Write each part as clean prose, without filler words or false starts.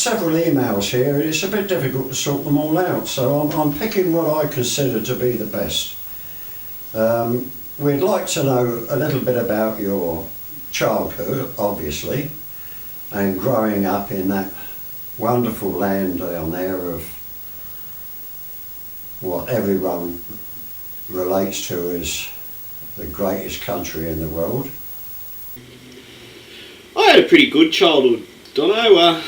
several emails here and it's a bit difficult to sort them all out, so I'm picking what I consider to be the best. We'd like to know a little bit about your childhood, obviously, and growing up in that wonderful land down there of what everyone relates to as the greatest country in the world. I had a pretty good childhood, Donno.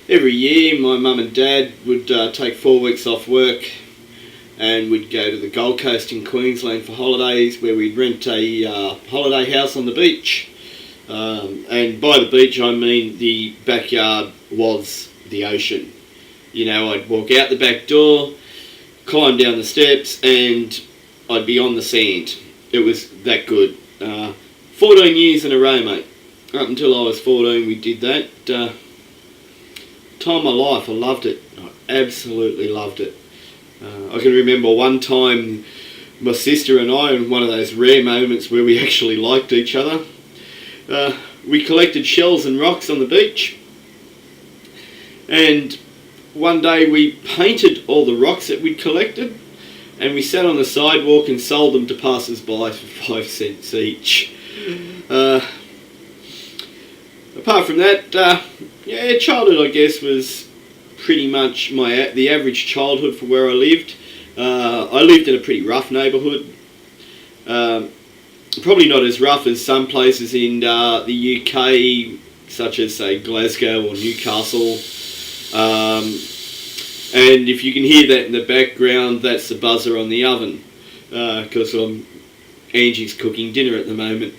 Every year my mum and dad would take 4 weeks off work and we'd go to the Gold Coast in Queensland for holidays, where we'd rent a holiday house on the beach. And by the beach I mean the backyard was the ocean. You know, I'd walk out the back door, climb down the steps, and I'd be on the sand. It was that good. 14 years in a row, mate. Up until I was 14 we did that. Time of my life, I loved it. I absolutely loved it. I can remember one time my sister and I, in one of those rare moments where we actually liked each other, we collected shells and rocks on the beach, and one day we painted all the rocks that we'd collected and we sat on the sidewalk and sold them to passers-by for 5 cents each. Apart from that, yeah, childhood I guess was pretty much the average childhood for where I lived. I lived in a pretty rough neighbourhood. Probably not as rough as some places in the UK, such as say Glasgow or Newcastle. And if you can hear that in the background, that's the buzzer on the oven, because Angie's cooking dinner at the moment.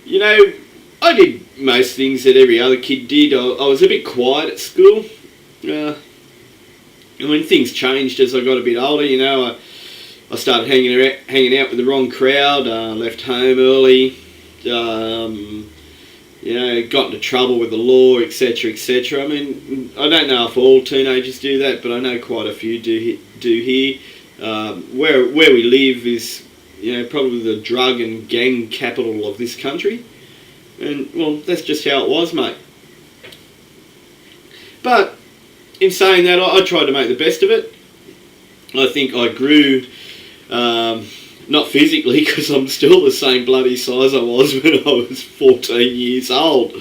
You know, I did most things that every other kid did. I was a bit quiet at school. And when things changed as I got a bit older, you know, I started hanging out with the wrong crowd, left home early, you know, got into trouble with the law, etc., etc. I mean, I don't know if all teenagers do that, but I know quite a few do here. Where we live is, you know, probably the drug and gang capital of this country. And, well, that's just how it was, mate. But, in saying that, I tried to make the best of it. I think I grew, not physically, because I'm still the same bloody size I was when I was 14 years old.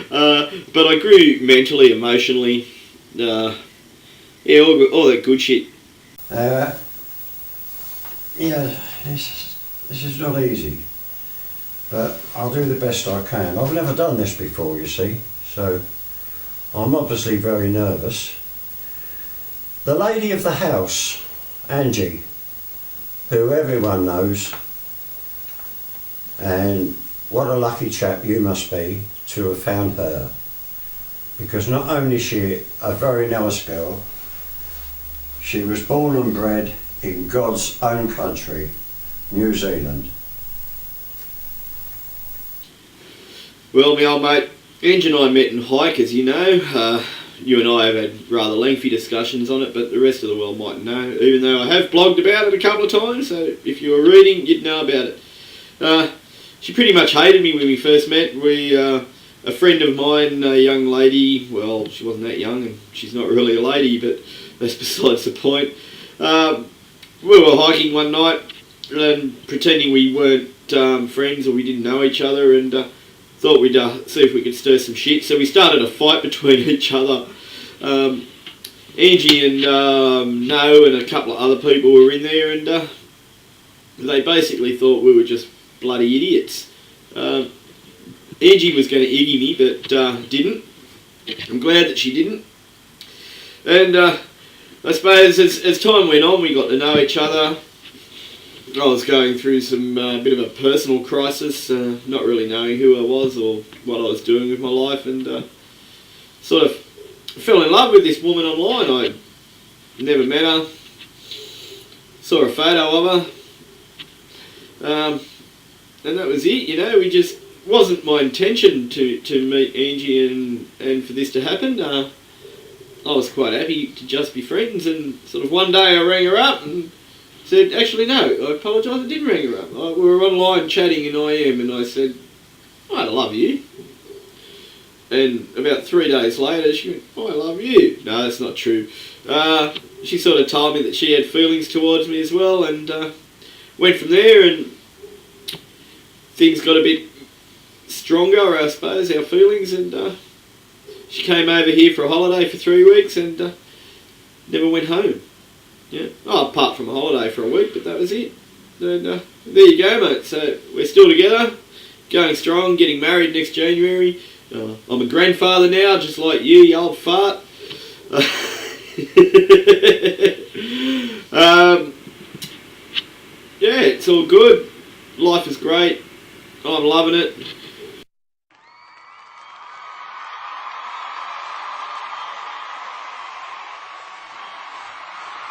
But I grew mentally, emotionally, yeah, all that good shit. Yeah, this is not easy, but I'll do the best I can. I've never done this before, you see, so I'm obviously very nervous. The lady of the house, Angie, who everyone knows, and what a lucky chap you must be to have found her, because not only is she a very nice girl, she was born and bred in God's own country, New Zealand. Well, my old mate, Ange and I met in Hike, as you know. You and I have had rather lengthy discussions on it, but the rest of the world mightn't know, even though I have blogged about it a couple of times, so if you were reading, you'd know about it. She pretty much hated me when we first met. A friend of mine, a young lady, well, she wasn't that young, and she's not really a lady, but that's besides the point. We were hiking one night, and pretending we weren't friends or we didn't know each other, and thought we'd see if we could stir some shit. So we started a fight between each other. Angie and No and a couple of other people were in there, and they basically thought we were just bloody idiots. Angie was going to iggy me, but didn't. I'm glad that she didn't. And I suppose as time went on, we got to know each other. I was going through some bit of a personal crisis, not really knowing who I was or what I was doing with my life, and sort of fell in love with this woman online. I never met her, saw a photo of her, and that was it. You know, we just wasn't my intention to meet Angie and for this to happen. I was quite happy to just be friends, and sort of one day I rang her up and said, actually no, I apologise, I didn't ring her up. We were online chatting in IM, and I said, I love you. And about 3 days later, she went, "I love you." No, that's not true. She sort of told me that she had feelings towards me as well, and went from there, and things got a bit stronger, I suppose, our feelings, and she came over here for a holiday for 3 weeks and never went home. Yeah. Oh, apart from a holiday for a week, but that was it. And there you go, mate. So we're still together, going strong, getting married next January. I'm a grandfather now, just like you old fart. Yeah, it's all good. Life is great. I'm loving it.